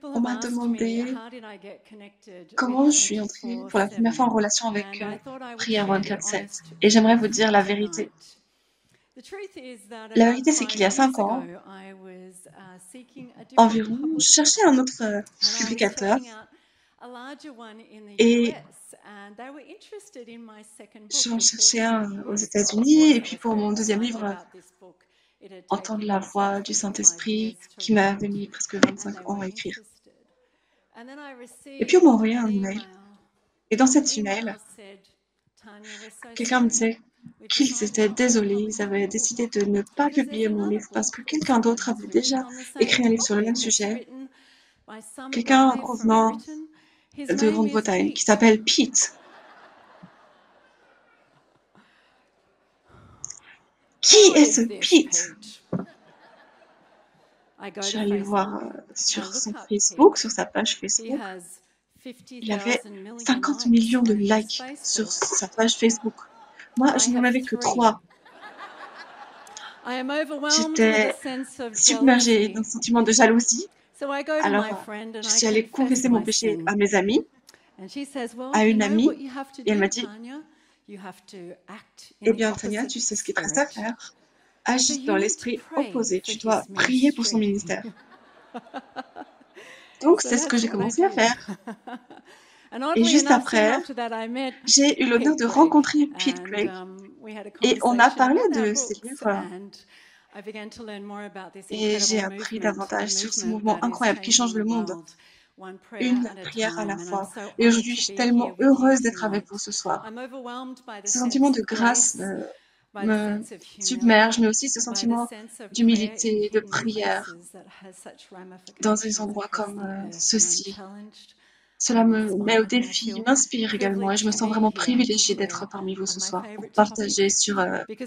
On m'a demandé comment je suis entrée pour la première fois en relation avec Prière 24/7. Et j'aimerais vous dire la vérité. La vérité, c'est qu'il y a 5 ans environ, je cherchais un autre publicateur et j'en cherchais un aux États-Unis. Et puis pour mon deuxième livre, Entendre la voix du Saint-Esprit, qui m'avait mis presque 25 ans à écrire. Et puis on m'a envoyé un email. Et dans cet email, quelqu'un me disait qu'ils étaient désolés, ils avaient décidé de ne pas publier mon livre parce que quelqu'un d'autre avait déjà écrit un livre sur le même sujet, quelqu'un provenant de Grande-Bretagne qui s'appelle Pete. Qui est ce Pete? Je suis allée voir sur son Facebook, sur sa page Facebook. Il avait 50 millions de likes sur sa page Facebook. Moi, je n'en avais que 3. J'étais submergée d'un sentiment de jalousie. Alors, je suis allée confesser mon péché à mes amis, à une amie, et elle m'a dit, eh bien, Tania, tu sais ce qu'il te reste à faire. Agis dans l'esprit opposé. Tu dois prier pour son ministère. Donc, c'est ce que j'ai commencé à faire. Et juste après, j'ai eu l'honneur de rencontrer Pete Craig. Et on a parlé de ses livres. Et j'ai appris davantage sur ce mouvement incroyable qui change le monde. Une prière à la fois. Et aujourd'hui, je suis tellement heureuse d'être avec vous ce soir. Ce sentiment de grâce me submerge, mais aussi ce sentiment d'humilité, de prière dans des endroits comme ceci. Cela me met au défi, m'inspire également et je me sens vraiment privilégiée d'être parmi vous ce soir pour partager sur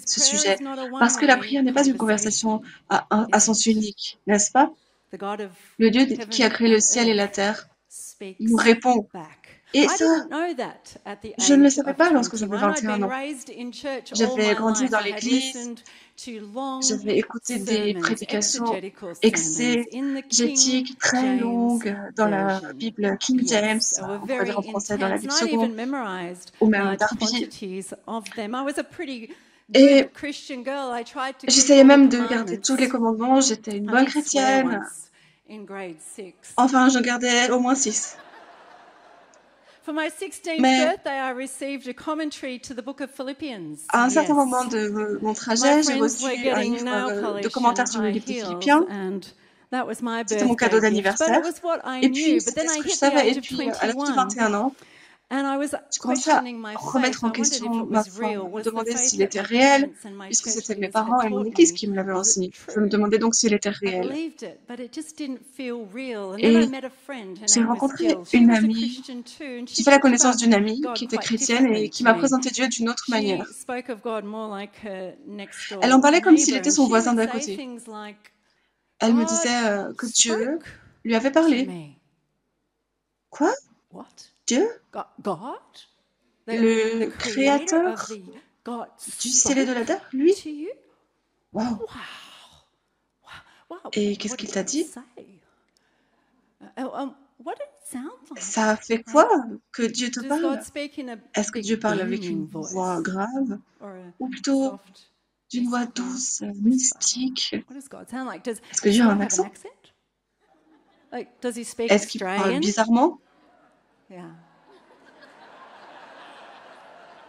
ce sujet. Parce que la prière n'est pas une conversation à sens unique, n'est-ce pas? Le Dieu qui a créé le ciel et la terre nous répond. Et ça, je ne le savais pas lorsque j'avais 21 ans. J'avais grandi dans l'église, j'avais écouté des prédications exégétiques très longues dans la Bible King James, on pourrait dire en français dans la Bible seconde, ou même Darby. Et j'essayais même de garder tous les commandements, j'étais une bonne chrétienne. Enfin, j'en gardais au moins 6. Mais à un certain moment de mon trajet, j'ai reçu un livre de commentaires sur le livre des Philippiens. C'était mon cadeau d'anniversaire. Et puis, c'était ce que je savais. Et puis, à l'âge de 21 ans, je commençais à remettre en question ma foi, me demander s'il était réel, puisque c'était mes parents et mon église qui me l'avaient enseigné. Je me demandais donc s'il était réel. Et j'ai rencontré une amie, j'ai fait la connaissance d'une amie qui était chrétienne et qui m'a présenté Dieu d'une autre manière. Elle en parlait comme s'il était son voisin d'à côté. Elle me disait que Dieu lui avait parlé. Quoi? Dieu? Le créateur du ciel et de la terre, lui? Wow. Et qu'est-ce qu'il t'a dit? Ça a fait quoi que Dieu te parle? Est-ce que Dieu parle avec une voix grave ou plutôt d'une voix douce, mystique? Est-ce que Dieu a un accent? Est-ce qu'il parle bizarrement?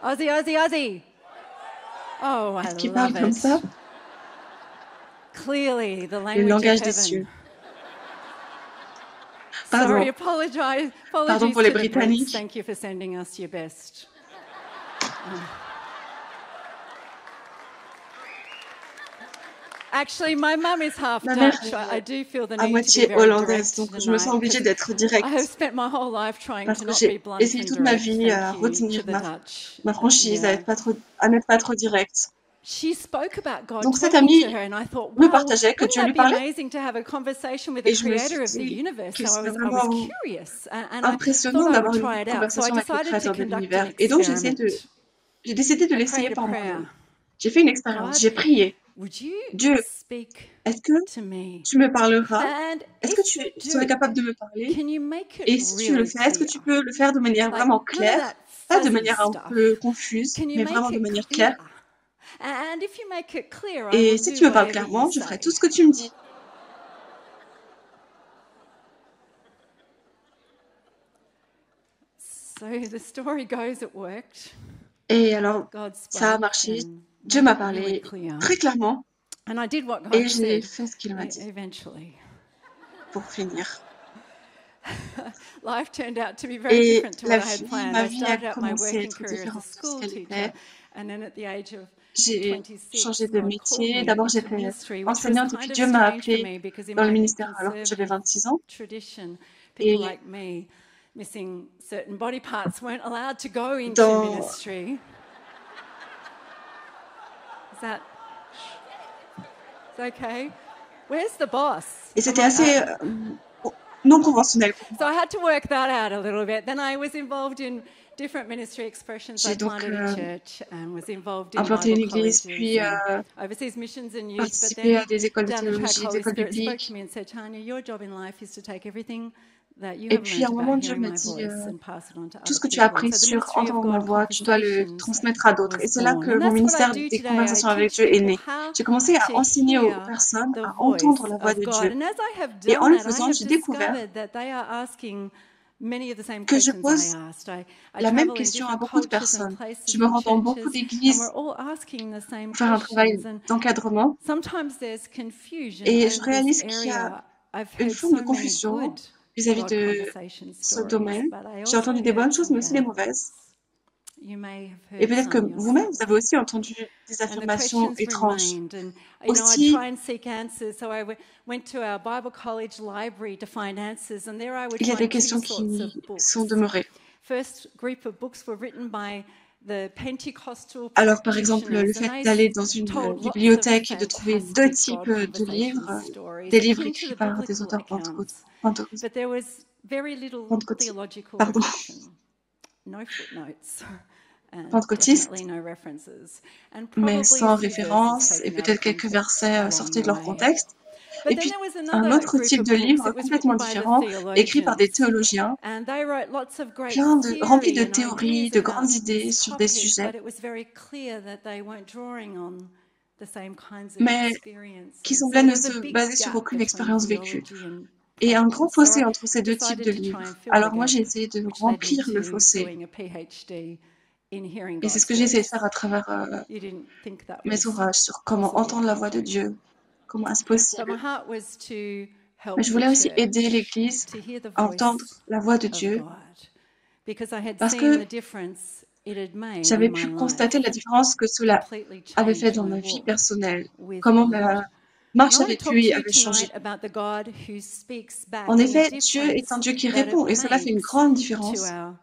Ozzy. Oh, Est-ce qu'il parle comme ça? Le langage des cieux. Pardon. Pardon pour les Britanniques. Thank you for sending us your best. Actually, my mum is half Dutch. I do feel the need à moitié hollandaise, donc je me sens obligée d'être directe. Parce que j'ai essayé toute ma vie à retenir ma franchise, à n'être pas trop directe. Donc cette amie me partageait que Dieu lui parlait. Et je me suis dit que c'était vraiment impressionnant d'avoir une conversation avec le créateur de l'univers. Et donc j'ai décidé de l'essayer par moi-même. J'ai fait une expérience, j'ai prié. Dieu, est-ce que to me? tu me parleras? And Est-ce que if tu you serais do, capable de me parler? can you make it Et si tu le really fais, est-ce que clear? tu peux le faire de manière Like, vraiment none of claire? that Pas de fuzzy manière un stuff. peu confuse, Can you mais make vraiment de it manière clear? claire. And if you make it clear, I Et will si do tu me parles whatever you clairement, je ferai say. tout ce que tu me dis. So the story goes, it worked. Et alors, God ça a spoke marché. and Dieu made m'a it really parlé clear. très clairement And I did what et God j'ai said fait ce qu'il m'a dit eventually. pour finir. Life turned out to be very Et different to what I had planned. ma I vie a started out my commencé à working être career as a différente de ce school qu'elle teacher, était. and then at the age of J'ai 26, changé de God called métier. me D'abord, into j'étais ministry, which was enseignante et puis kind of Dieu m'a strange for appelée me because in dans le my ministère alors que j'avais conservative 26 ans. tradition, Et people like me missing certain body parts weren't allowed to go into dans, ministry. Is that okay? Where's the boss? et c'était Am I assez non conventionnel pour So moi. I had to work that out a little bit. Then I was involved in different ministry expressions. I J'ai donc planted a church and was involved in implanté Bible une église, colleges puis and overseas missions and youth. But participé à then des écoles de down the track, théologie, des Holy écoles Spirit spoke to bibliques. me and said, Tanya, your job in life is to take everything that you Et have puis à learned un about moment, Dieu hearing m'a my dit, voice and pass it on to tout other ce que tu as people. appris So the sur ministry of entendre ma God voix, tu dois le Conversations transmettre à d'autres. was Et c'est là born. que And mon that's what I ministère do des today. I conversations avec teach Dieu est people né. how J'ai commencé à to enseigner aux hear personnes the à voice entendre la voix of de God. Dieu. And as I have Et done en le that, I faisant, have j'ai découvert discovered that they are asking many of the same que je questions I pose asked. I la même travel in question à different beaucoup de cultures and personnes. Je places me and rends dans beaucoup churches, and we're d'églises all asking the same pour faire un travail questions. And d'encadrement. sometimes there's confusion Et je over this réalise qu'il y a area. I've une heard forme de so many confusion good vis-à-vis God de conversation ce stories, domaine. but I J'ai also entendu des heard bonnes choses, some mais aussi des bad mauvaises. ones. You may have Et heard peut-être que some vous-même, vous yourself. avez aussi entendu des And the affirmations questions étranges. remained. And, I Aussi, try and seek answers. So I went to our Bible college library to find answers. And there I would il y a des find two questions sorts of qui books. sont demeurées. First group of books were written by the Pentecostal Alors, par exemple, le practitioners. And fait they d'aller dans une told lots of bibliothèque et de trouver deux fantastic types God de conversation livres, stories des livres akin to écrits the par des biblical auteurs accounts. pentecôtistes, But there was very little pentecôtistes, theological pardon, reflection. No footnotes. And pentecôtistes, definitely no references. And mais probably a sans few verses référence et taken out of peut-être quelques context versets along sortis the de leur way. contexte. But Et then puis, there was un another autre group type of de books. livre It was complètement written by the différent, écrit par des theologians. théologiens, And they wrote lots of great remplis theory de and théories, ideas de about grandes idées this sur des topic, sujets, but it was very clear that they weren't drawing on the same kinds of mais experiences. qui So semblaient there ne was a se big baser sur gap aucune between expérience vécue. theology and Et un grand practice. So fossé I entre ces deux types decided de to try and livres. fill the Alors moi, gap, j'ai essayé de which led me remplir le to fossé. doing a PhD in hearing Et c'est ce God's que j'ai essayé de voice. faire à travers You didn't think that mes was ouvrages sur comment possible, entendre la did voix de you? Dieu, comment est-ce But my possible. heart was to Mais help je the voulais aussi aider church l'Église to hear the à entendre voice la voix de of Dieu God, because I had parce seen que the difference it had made j'avais in my pu constater la life, différence que cela completely avait fait changed dans my ma vie walk personnelle, with comment God. ma And I marche want to avec talk lui to you avait changé. tonight about the God who speaks back En and the effet, Dieu est un difference Dieu qui that it répond et cela fait une makes grande to différence our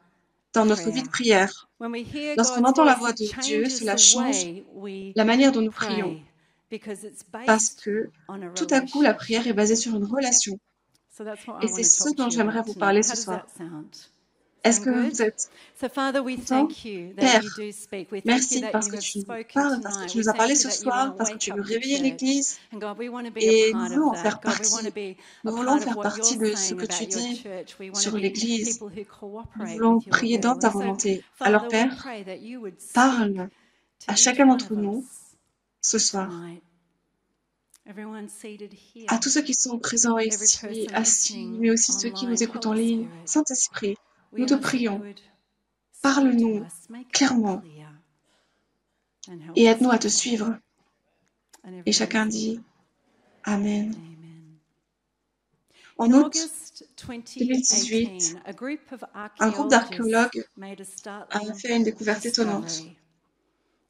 dans notre vie de prayer. prière. When we hear Lorsqu'on God's entend la voice, voix it de Dieu, changes cela the change way we la manière dont nous prions pray because it's parce based que on a tout à coup, la prière relationship. est basée sur une relation. So that's what I Et want c'est to ce talk dont to you j'aimerais about vous tonight. parler How ce does soir. that sound? Est-ce Sound que good? vous êtes So, Father, we content? thank you that you Père, do speak. We thank you merci that parce you que have tu nous spoken parles, parce que tonight. tu We nous as parlé thank you ce that you want soir, to parce que wake tu veux up the réveiller church. l'Église And God, we want to be a et nous part voulons of en faire that. God, we want to partie. be a Nous voulons part of faire what you're partie de ce saying que tu about your dis church. We want to sur be l'Église. people who Nous cooperate voulons with your prier dans will. ta And so, volonté. Alors Father, we Père, pray that you would speak parle to à each chacun one d'entre of nous us ce soir. tonight. Everyone seated here. À tous ceux qui sont présents Every ici, person assis, listening mais aussi ceux qui online, nous écoutent en Holy ligne. Spirit, Saint-Esprit, nous we te ask that you prions. would speak to Parle-nous us, make it clairement clear, and help et us aide-nous à to te follow. suivre. And Et everyone chacun said, dit Amen. Amen. En In août August 2018, 2018, a group of un groupe archaeologists d'archéologues made a a startling fait une découverte étonnante. discovery.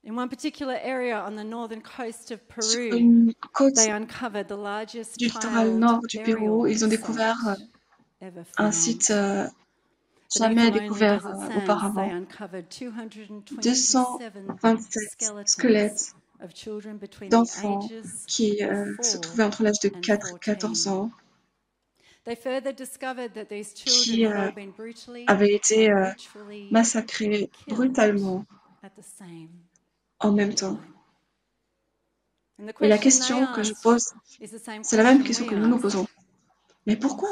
In one particular area on the northern coast of Sur Peru, une côte they uncovered the largest du littoral tiled nord du Pérou, burial ils ont découvert site ever un found. site Beneath jamais the lonely découvert desert sands, they auparavant. uncovered 227 227 skeletons squelettes of children between the d'enfants ages qui of se 4 trouvaient entre l'âge de and 4 et 14 14. ans, They further discovered that these children qui had all been brutally avaient été and ritually massacrés killed brutalement at the same en même temps. time. Et la question que je pose, c'est la même question que nous nous posons. Mais pourquoi?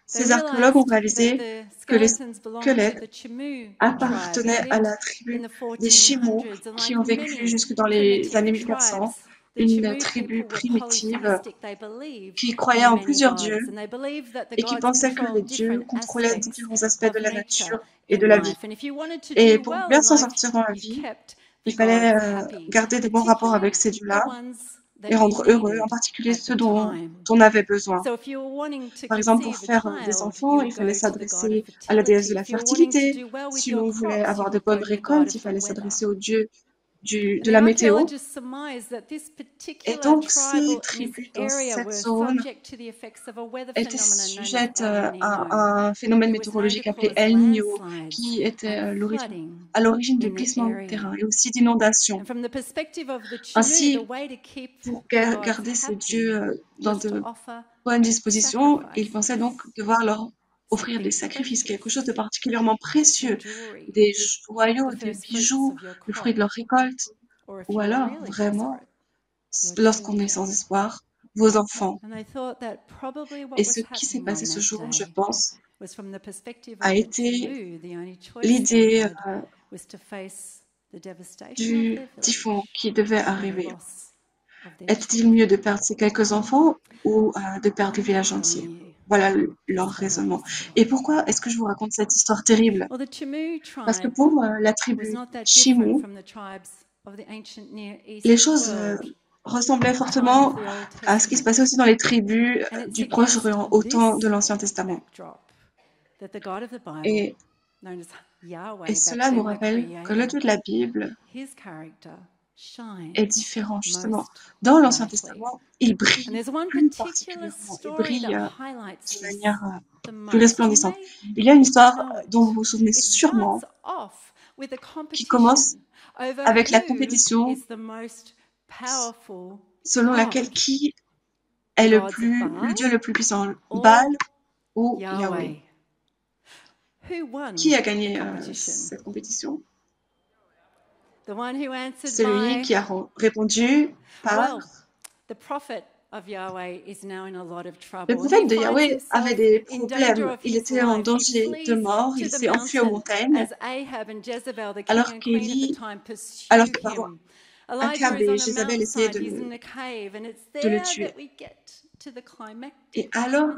Ces archéologues ont réalisé que les squelettes appartenaient à la tribu des Chimous qui ont vécu jusque dans les années 1400, une tribu primitive qui croyait en plusieurs dieux et qui pensait que les dieux contrôlaient différents aspects de la nature et de la vie. Et pour bien s'en sortir dans la vie, il fallait garder de bons rapports avec ces dieux-là et rendre heureux, en particulier ceux dont on avait besoin. Par exemple, pour faire des enfants, il fallait s'adresser à la déesse de la fertilité. Si l'on voulait avoir de bonnes récoltes, il fallait s'adresser au dieu de la météo. Et donc, ces tribus dans cette zone étaient sujettes à un phénomène météorologique appelé El Niño, qui était à l'origine de glissements de terrain et aussi d'inondations. Ainsi, pour garder ces dieux dans de bonnes dispositions, ils pensaient donc devoir leur offrir des sacrifices, quelque chose de particulièrement précieux, des joyaux, des bijoux, le fruit de leur récolte, ou alors vraiment, lorsqu'on est sans espoir, vos enfants. Et ce qui s'est passé ce jour, je pense, a été l'idée du typhon qui devait arriver. Est-il mieux de perdre ces quelques enfants ou de perdre le village entier? Voilà leur raisonnement. Et pourquoi est-ce que je vous raconte cette histoire terrible? Parce que pour la tribu Chimou, les choses ressemblaient fortement à ce qui se passait aussi dans les tribus du Proche-Orient au temps de l'Ancien Testament. Et cela nous rappelle que le Dieu de la Bible est différent, justement. Dans l'Ancien Testament, il brille plus particulièrement, il brille de manière plus resplendissante. Il y a une histoire dont vous vous souvenez sûrement qui commence avec la compétition selon laquelle qui est le Dieu le plus puissant, Baal ou Yahweh. Qui a gagné cette compétition? Celui qui a répondu par... Le prophète de Yahweh avait des problèmes. Il était en danger de mort. Il s'est enfui aux montagnes. Alors Achab et Jézabel essayaient de le tuer. Et alors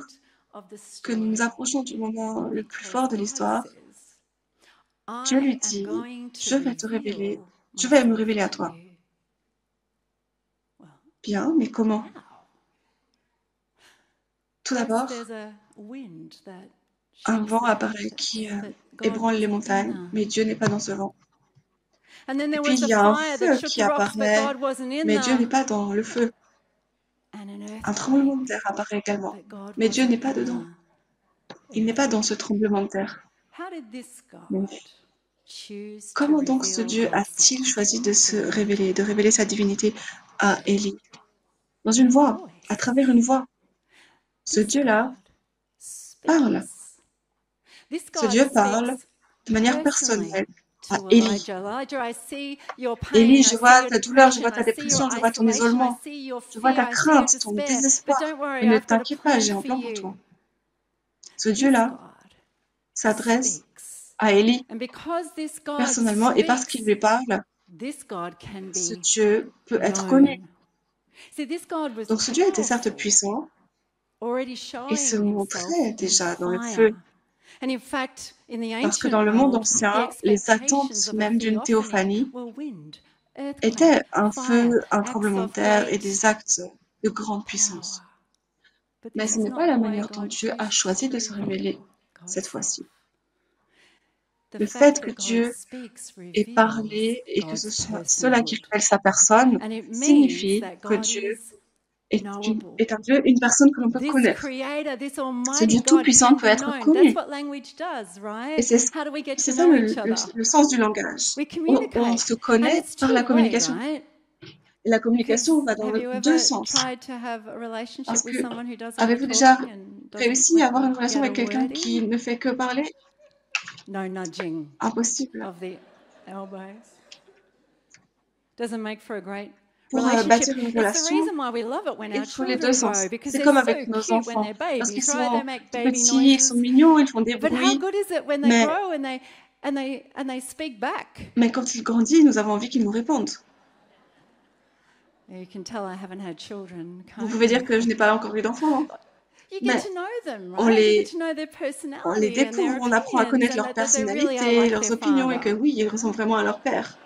que nous nous approchons du moment le plus fort de l'histoire, Dieu lui dit, je vais me révéler à toi. Bien, mais comment? Tout d'abord, un vent apparaît qui ébranle les montagnes, mais Dieu n'est pas dans ce vent. Et puis il y a un feu qui apparaît, mais Dieu n'est pas dans le feu. Un tremblement de terre apparaît également, mais Dieu n'est pas dedans. Il n'est pas dans ce tremblement de terre. Mais comment donc ce Dieu a-t-il choisi de se révéler, de révéler sa divinité à Élie? Dans une voix, à travers une voix. Ce Dieu-là parle. Ce Dieu parle de manière personnelle à Élie. Élie, je vois ta douleur, je vois ta dépression, je vois ton isolement, je vois ta crainte, ton désespoir. Mais ne t'inquiète pas, j'ai un plan pour toi. Ce Dieu-là s'adresse à Élie personnellement et parce qu'il lui parle, ce Dieu peut être connu. Donc ce Dieu était certes puissant et se montrait déjà dans le feu. Parce que dans le monde ancien, les attentes même d'une théophanie étaient un feu, un tremblement de terre et des actes de grande puissance. Mais ce n'est pas la manière dont Dieu a choisi de se révéler cette fois-ci. Le fait que Dieu ait parlé et que ce soit cela qui révèle sa personne signifie que Dieu est un Dieu, une personne que l'on peut connaître. Ce Dieu tout-puissant peut être connu. Et c'est ça le sens du langage. On se connaît par la communication. Et la communication va dans les deux sens. Parce que, avez-vous déjà réussi à avoir une relation avec quelqu'un qui ne fait que parler? Impossible. doesn't make for a great pour relationship. bâtir une It's the relation, reason why we love it when il our faut les children deux sens. grow, because C'est they're comme so avec nos cute when enfants. they're Parce qu'ils babies, right? They sont make tout baby petits, ils sont noises. mignons, ils font des But how bruits. good is it when they Mais, grow and they speak back? mais quand ils grandissent, nous avons envie qu'ils nous répondent. You can tell I haven't had children, Vous can't pouvez you? dire que je n'ai pas encore eu d'enfant, hein. You get Mais to know them, on right? You les, get to know their on les personality and their découvre, on apprend à opinions, connaître and leur that they really are personnalité, like leurs their opinions, et que father. oui, ils ressemblent vraiment à leur père.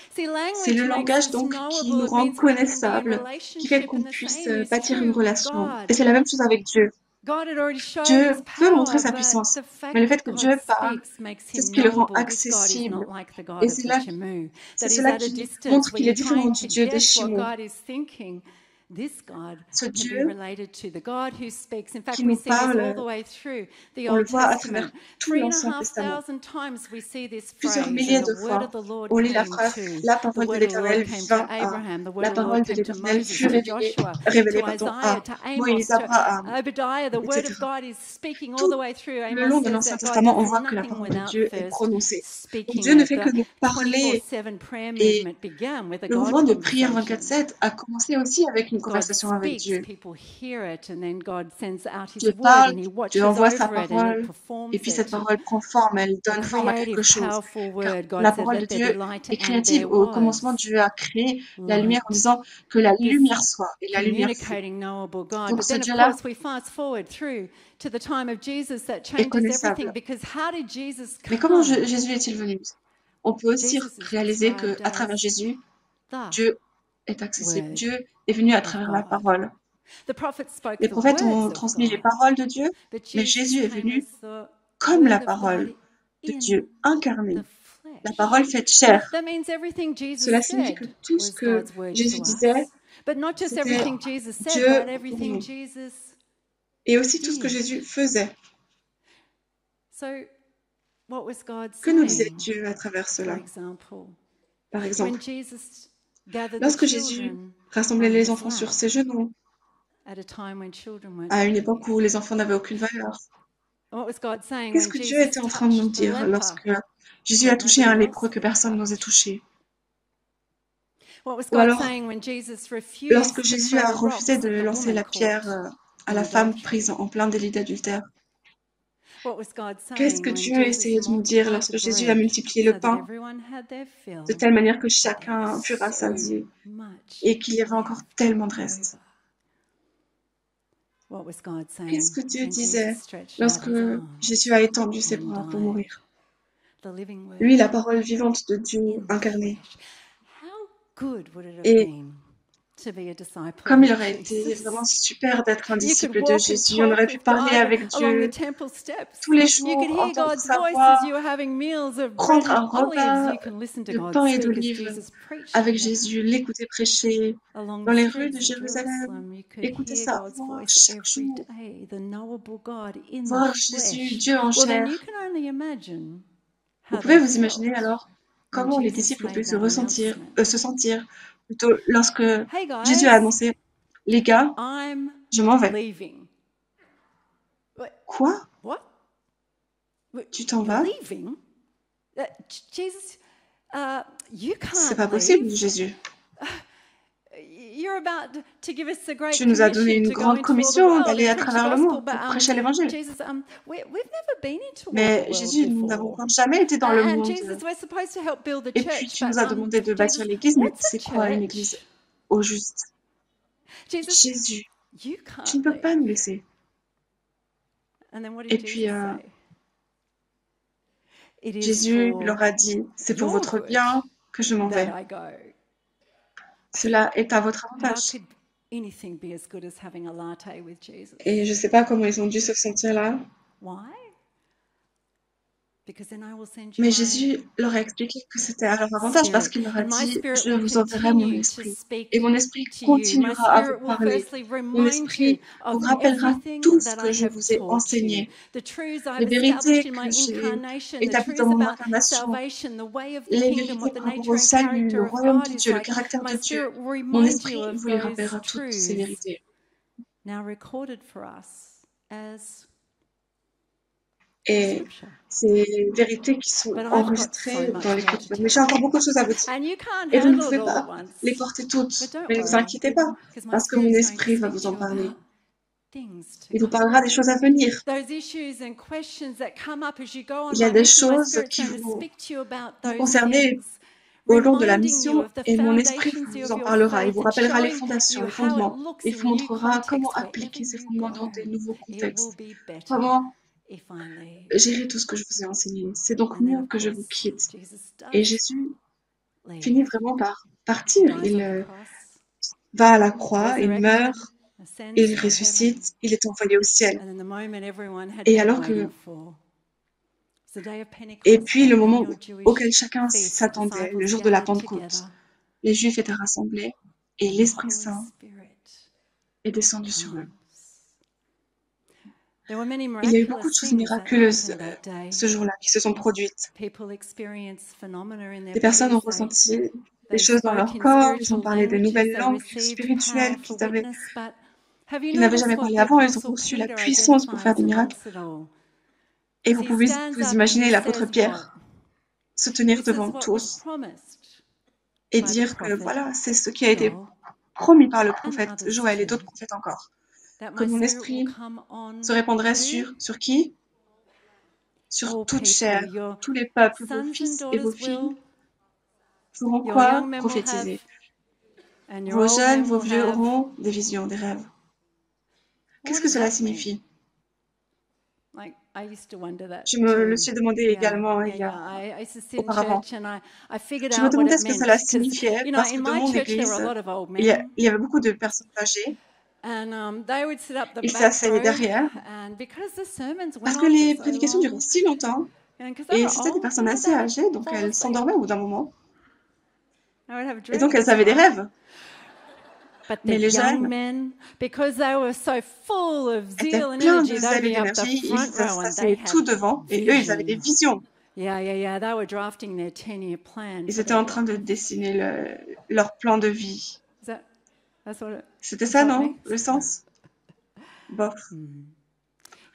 See, C'est language le makes langage us donc qui knowable. nous It rend means we can be in connaissables, qui fait relationship, qu'on and the puisse same is bâtir une true with relation. Et God. c'est la même chose avec Dieu. God had already shown Dieu his veut montrer power, sa but puissance, the fact mais le fait that que God Dieu parle, speaks makes c'est him ce qui le rend knowable. This God is accessible. not like the Et God of the Shemu, c'est that is cela at a qui distance montre where qu'il est you're différent trying du to Dieu des guess what Shimon. God is thinking. This God Ce can be Dieu related to the God who speaks. In fact, qui we nous see this all parle, the way through the on le Old voit à travers Testament. tout l'Ancien Testament. 3,500 times we see this Plusieurs phrase, milliers and the de word fois, of the Lord on lit la came phrase to. La The parole de word of the Lord l'Éternel came vint to à. Abraham. The word La of the Lord parole de came to l'Éternel Moses, fut to Joshua, révélée to pardon, Isaiah, à to Amos, Moïse, to Abraham, Obadiah. The word etc. of God is speaking all Tout the way through. le Amos long de says l'Ancien that God Testament, does on voit que la nothing parole de without Dieu est first prononcée. Donc speaking Dieu ne it. fait que The nous parler 24/7 prayer et movement began with a le God mouvement de prière conversation. 24/7 a commencé aussi avec une God conversation avec speaks, Dieu. people hear it, and then God sends out His Dieu word, parle, and He Dieu watches envoie sa over it, and He parole, et performs puis cette it. parole prend forme, elle A donne forme à quelque creative, chose. powerful Car word. God la said, parole de "Let there be Dieu light," est and there créative. Au commencement, was Dieu a créé la lumière en light. disant que la This lumière soit, et la lumière fut. communicating, knowable God. Donc But ce then, of Dieu-là course, we fast forward through to the time of Jesus. That est changes everything, connaissable. because how did Jesus Mais comment come? Jésus est-il venu? On peut aussi Jesus is réaliser described qu'à travers as Jésus, the Dieu est accessible. Word Dieu est venu à of travers la God. parole. The prophets spoke Les the prophètes words ont of transmis les God, paroles de Dieu, but mais Jesus Jésus est came venu as the comme la Word of parole God de in Dieu incarnée, the la flesh. parole faite chair. That means everything Jesus Cela signifie que said tout ce was que God's word Jésus to disait, us. But not just c'était everything Jesus said, Dieu but pour everything nous. Jesus Et aussi tout ce que did. Jésus faisait. So, what was God Que nous disait saying? Dieu à travers For cela? example, Par when exemple, Jesus gathered the lorsque Jésus children rassemblait on les his enfants sur lap ses genoux, at a time when children weren't à une époque où valued. les enfants n'avaient aucune valeur, What was God saying qu'est-ce when que Dieu Jesus était en train de nous touched the dire leper lorsque Jésus a that touché un nobody else lépreux que would personne n'osait touch? toucher? What was Ou God alors, saying when Jesus lorsque refused to Jésus throw a the refusé rocks de at the lancer woman la pierre caught à in la femme prise adultery? en plein délit d'adultère? What was God Qu'est-ce que saying when Dieu Jesus essayait de nous dire multiplied the lorsque Jésus a bread multiplié le so that pain everyone had their de fill? telle manière que But there was chacun fut so rassasié much et qu'il y avait encore left tellement de reste? over. What was God Qu'est-ce saying que Dieu when Jesus disait stretched out lorsque his arms Jésus a étendu ses and bras pour died? mourir? The living Lui, word la parole vivante de Dieu in the incarnée. flesh. How good would it have Et been to be a disciple comme of il aurait été vraiment Jesus? super d'être un You could disciple de walk and Jésus, on talk aurait pu with parler God avec along the Dieu temple steps. tous les You could jours, hear entendre God's sa voice voix, as you were having meals of bread prendre and un olives. repas You can listen to de God pain et speak as d'olives Jesus preached avec Jésus, l'écouter prêcher along dans the les rues de streets of Jérusalem, Jerusalem. You could écouter hear sa God's voix voice chaque every jour, day, the knowable God in the voir Jésus, flesh. Dieu en Well, then chair. you can only imagine Vous how pouvez they vous imaginer felt alors when comment les Jesus disciples made pouvaient that announcement. se sentir plutôt lorsque Hey Jésus a guys, annoncé, les gars, I'm je m'en vais. leaving. Quoi? What? Tu t'en You're vas? leaving? Jesus, you C'est can't pas possible, leave. Jésus. You're about to give us the great Tu nous as donné commission une to go grande into all the commission world d'aller and à preach the travers le gospel, monde but pour prêcher l'évangile. Jesus, we've never been into all Mais the world Jésus, nous n'avons before. encore jamais été dans le And monde. Jesus, we're supposed to help build the Et puis, church, tu but nous as demandé de bâtir Jesus, l'église, mais what's a c'est quoi une église church? au juste? Jesus, Jésus, you tu ne can't peux pas nous leave. laisser. And then what Et did puis, Jesus say? It is Jésus for leur a dit, c'est pour your votre good bien que je m'en vais. that I go. Cela est à votre How avantage. could anything be as good as having a latte with Jesus? Et je ne sais pas comment ils ont dû se sentir là, Why? Because then I will send you mais my Jésus leur a expliqué que c'était à leur avantage parce spirit, qu'il leur a and my dit, spirit je will vous enverrai mon continue to esprit. speak Et mon esprit to you. My continuera à vous spirit will parler. firstly Mon remind you esprit vous of rappellera everything tout ce that que I je have vous ai taught you. enseigné. The truths I've Les established vérités in que my j'ai incarnation, the établies dans truths mon about incarnation, salvation, the way of the les kingdom, vérités what the par rapport nature au and salut, character le of royaume God de is Dieu, le like. caractère My de Dieu. spirit will Mon remind esprit you of vous les those rappellera toutes ces truths. vérités. Now recorded for us as Et ces vérités qui sont enregistrées dans l'Écriture. Mais j'ai encore beaucoup de choses à vous dire. Et vous ne pouvez pas les porter toutes. Mais ne vous inquiétez pas, parce que mon esprit va vous en parler. Il vous parlera des choses à venir. Il y a des choses qui vous concerner au long de la mission et mon esprit vous en parlera. Il vous rappellera les fondations, les fondements. Il vous montrera comment appliquer ces fondements dans des nouveaux contextes. Comment gérer tout ce que je vous ai enseigné. C'est donc moi que je vous quitte. Et Jésus finit vraiment par partir. Il va à la croix, il meurt, il ressuscite, il est envoyé au ciel. Et alors que Et puis le moment auquel chacun s'attendait, le jour de la Pentecôte, les Juifs étaient rassemblés et l'Esprit Saint est descendu sur eux. Il y a eu beaucoup de choses miraculeuses ce jour-là qui se sont produites. Des personnes ont ressenti des choses dans leur corps, ils ont parlé de nouvelles langues spirituelles qu'ils n'avaient jamais parlé avant, ils ont reçu la puissance pour faire des miracles. Et vous pouvez vous imaginer l'apôtre Pierre se tenir devant tous et dire que voilà, c'est ce qui a été promis par le prophète Joël et d'autres prophètes encore. Que mon esprit se répandrait sur qui? Sur toute chair, tous les peuples, vos fils et vos filles pourront quoi? Prophétiser. Vos jeunes, vos vieux auront des visions, des rêves. Qu'est-ce que cela signifie? Je me le suis demandé également auparavant. Je me demandais ce que cela signifiait parce que dans mon église, il y avait beaucoup de personnes âgées. Ils s'asseyaient derrière parce que les prédications duraient si longtemps et c'était des personnes assez âgées, donc elles s'endormaient au bout d'un moment. Et donc elles avaient des rêves. Mais les jeunes étaient pleins de zèle et d'énergie, ils s'asseyaient tout devant et eux, ils avaient des visions. Ils étaient en train de dessiner leur plan de vie. C'était ça, non? Le sens? Bof.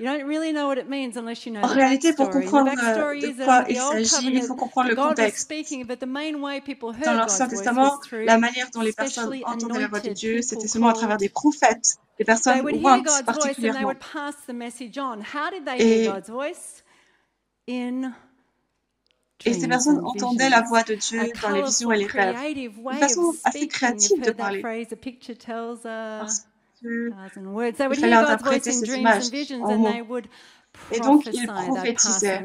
En réalité, pour comprendre de quoi il s'agit, il faut comprendre le contexte. Dans l'Ancien Testament, la manière dont les personnes entendaient la voix de Dieu, c'était seulement à travers des prophètes, des personnes ointes particulièrement. Et ces personnes entendaient la voix de Dieu dans les visions et les rêves. Une façon assez créative de parler. Parce qu'il fallait interpréter ces images en mots. Et donc, ils prophétisaient.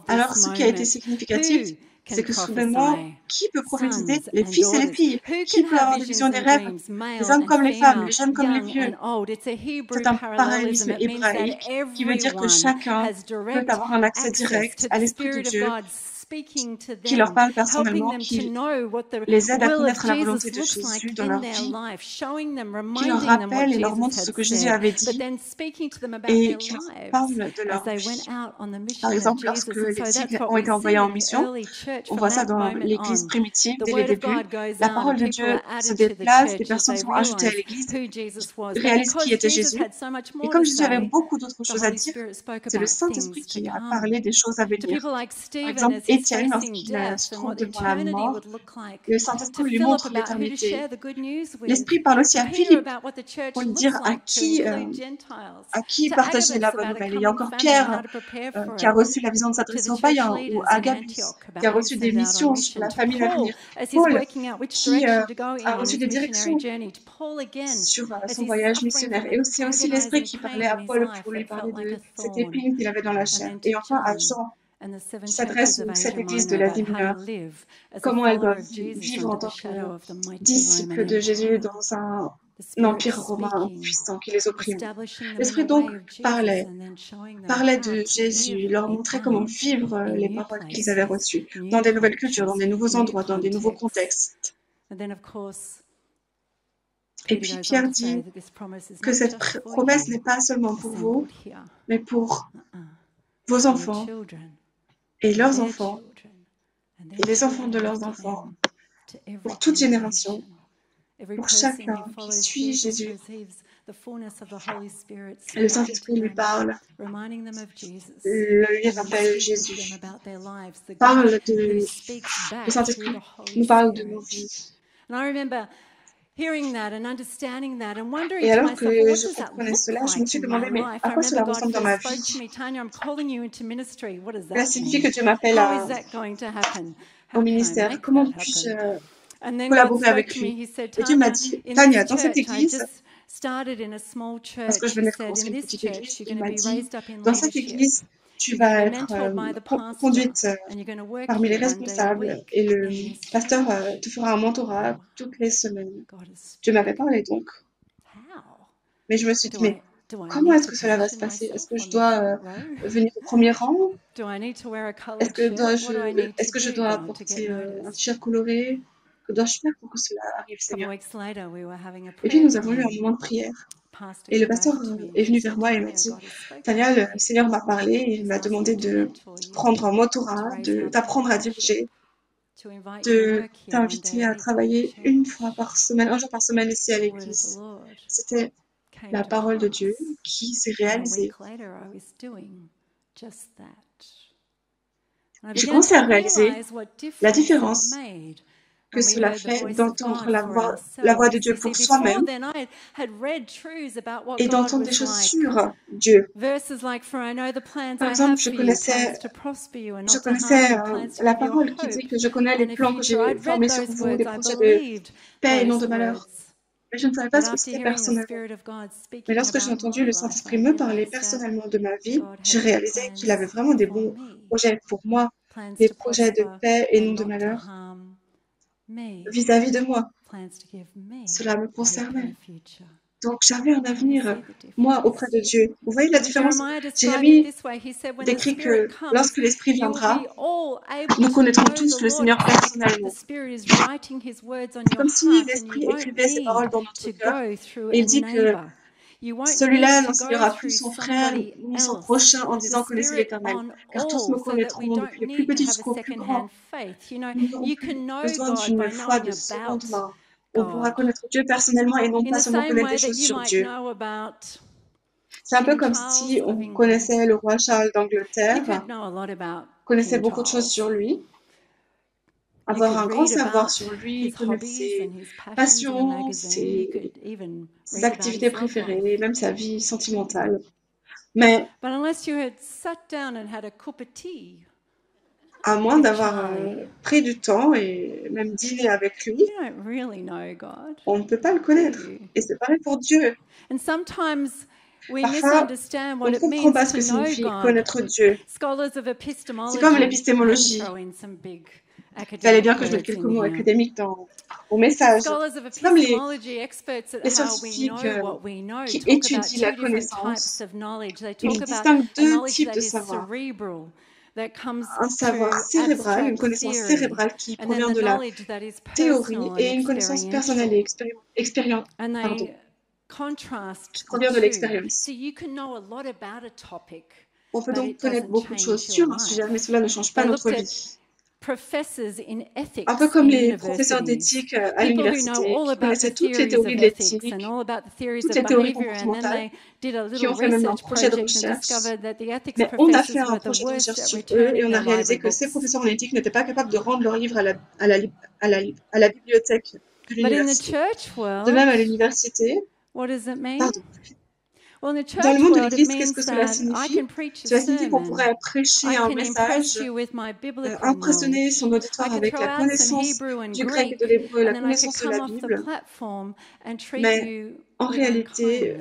Alors, ce qui a été significatif, c'est que soudainement, qui peut prophétiser? Les fils et les filles. Qui peut avoir des visions des rêves? Les hommes comme les femmes, les jeunes comme les vieux. C'est un parallélisme hébraïque qui veut dire que chacun peut avoir un accès direct à l'Esprit de Dieu qui leur parle personnellement, qui les aide à connaître la volonté de Jésus dans leur vie, qui leur rappelle et leur montre ce que Jésus avait dit et qui leur parle de leur vie. Par exemple, lorsque les disciples ont été envoyés en mission, on voit ça dans l'Église primitive dès les débuts, la parole de Dieu se déplace, des personnes sont ajoutées à l'Église, réalisent qui était Jésus. Et comme Jésus avait beaucoup d'autres choses à dire, c'est le Saint-Esprit qui a parlé des choses à venir. Par exemple, Étienne, lorsqu'il se trouve devant la mort, le Saint-Esprit lui montre l'éternité. L'Esprit parle aussi à Philippe pour lui dire à qui partager la bonne nouvelle. Il y a encore Pierre qui a reçu la vision de s'adresser aux païens, ou Agabus qui a reçu des missions sur la famille à venir. Paul qui a reçu des directions sur son voyage missionnaire. Et c'est aussi l'Esprit qui parlait à Paul pour lui parler de cette épine qu'il avait dans la chair. Et enfin à Jean, qui s'adresse à cette église de l'Asie mineure, comment elle doit vivre en tant que disciple de Jésus dans un empire romain puissant qui les opprime. L'Esprit donc parlait de Jésus, leur montrait comment vivre les paroles qu'ils avaient reçues dans des nouvelles cultures, dans des nouveaux endroits, dans des nouveaux contextes. Et puis Pierre dit que cette promesse n'est pas seulement pour vous, mais pour vos enfants et leurs enfants et les enfants de leurs enfants, pour toute génération, pour chacun qui suit Jésus. Le Saint-Esprit lui parle, lui rappelle Jésus, parle de... Le Saint-Esprit nous parle de nos vies. Et alors que je comprenais cela, je me suis demandé, mais à quoi cela ressemble dans ma vie? Cela signifie que Dieu m'appelle au ministère. Comment puis-je collaborer avec lui? Et Dieu m'a dit, Tania, dans cette église, parce que je venais de commencer une petite église, il m'a dit, dans cette église, tu vas être conduite parmi les responsables et le pasteur te fera un mentorat toutes les semaines. Dieu m'avait parlé donc. Mais je me suis dit, mais comment est-ce que cela va se passer? Est-ce que je dois venir au premier rang? Est-ce que je dois porter un t-shirt coloré? Que dois-je faire pour que cela arrive, Seigneur? Et puis nous avons eu un moment de prière. Et le pasteur est venu vers moi et m'a dit, Tania, le Seigneur m'a parlé et il m'a demandé de prendre un mentorat, d'apprendre à diriger, de t'inviter à travailler une fois par semaine, un jour par semaine ici à l'église. C'était la parole de Dieu qui s'est réalisée. J'ai commencé à réaliser la différence que cela fait d'entendre la voix de Dieu pour soi-même et d'entendre des choses sur Dieu. Par exemple, je connaissais la parole qui dit que je connais les plans que j'ai formés sur vous, des projets de paix et non de malheur. Mais je ne savais pas ce que c'était personnellement. Mais lorsque j'ai entendu le Saint-Esprit me parler personnellement de ma vie, j'ai réalisé qu'il avait vraiment des bons projets pour moi, des projets de paix et non de malheur vis-à-vis de moi. Cela me concernait. Donc j'avais un avenir, moi, auprès de Dieu. Vous voyez la différence? Jérémie décrit que lorsque l'Esprit viendra, nous connaîtrons tous le Seigneur personnellement. C'est comme si l'Esprit écrivait ces paroles dans notre cœur. Et il dit que celui-là n'enseignera plus son frère ni son prochain en disant « Connaissez l'Éternel », car tous me connaîtront, depuis les plus petits jusqu'aux plus grands. Nous n'aurons plus besoin d'une foi de seconde main. On pourra connaître Dieu personnellement et non pas seulement connaître des choses sur Dieu. C'est un peu comme si on connaissait le roi Charles d'Angleterre, connaissait beaucoup de choses sur lui, avoir un grand savoir sur lui, connaître ses passions, ses activités préférées, même sa vie sentimentale. Mais à moins d'avoir pris du temps et même dîner avec lui, on ne peut pas le connaître. Et c'est pareil pour Dieu. Parfois, on ne comprend pas ce que signifie connaître Dieu. C'est comme l'épistémologie. Il fallait bien que je mette quelques mots académiques dans mon message. C'est comme les scientifiques qui étudient la connaissance. Ils distinguent deux types de savoir. Un savoir cérébral, une connaissance cérébrale qui provient de la théorie et une connaissance personnelle et qui provient de l'expérience. On peut donc connaître beaucoup de choses sur un sujet, mais cela ne change pas notre vie. Un peu comme les professeurs d'éthique à l'université qui connaissaient toutes les théories de l'éthique, toutes les théories comportementales, qui ont fait même un projet de recherche. Mais on a fait un projet de recherche sur eux et on a réalisé que ces professeurs en éthique n'étaient pas capables de rendre leurs livres à la bibliothèque de l'université. De même à l'université, pardon. Dans le monde de l'Église, qu'est-ce que cela signifie? Cela signifie qu'on pourrait prêcher un message, impressionner son auditoire avec la connaissance du grec et de l'hébreu, la connaissance de la Bible, mais en réalité,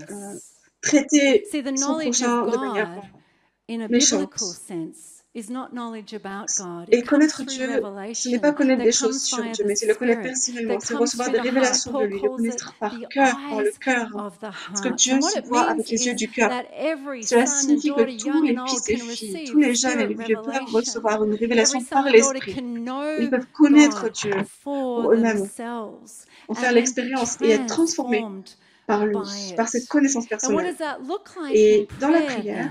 traiter son prochain de manière méchante. Et connaître Dieu, ce n'est pas connaître des choses sur Dieu, mais c'est le connaître personnellement, c'est recevoir des révélations de lui, le connaître par le cœur. Parce que Dieu se voit avec les yeux du cœur. Cela signifie que tous les fils et filles, tous les jeunes et les vieux peuvent recevoir une révélation par l'Esprit. Ils peuvent connaître Dieu pour eux-mêmes, en faire l'expérience et être transformés par lui, par cette connaissance personnelle. Et dans la prière,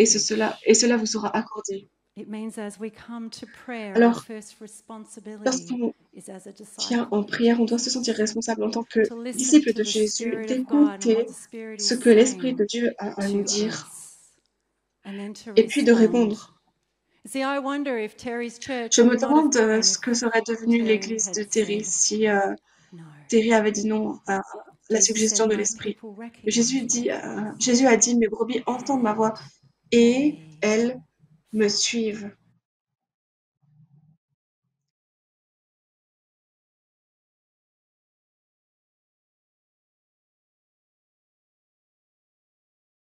et cela vous sera accordé. It means as we come to prayer, our Alors, first responsibility lorsqu'on is as a vient disciple en of prière, on doit se Jesus, sentir responsable en tant que to listen disciple to de the Jésus, Spirit of God and what d'écouter the Spirit is ce que l'Esprit de saying Dieu a à nous to dire us, and then to et puis de respond. répondre. See, I wonder if Terry's church Je me would not have demande grown ce if que serait devenu Terry l'église de had Terry said si no. Terry avait dit non à la Jesus said, suggestion de My l'Esprit. people Jésus recognize my dit, voice. Jésus a dit, mes brebis entendent ma voix et They elles me suivent.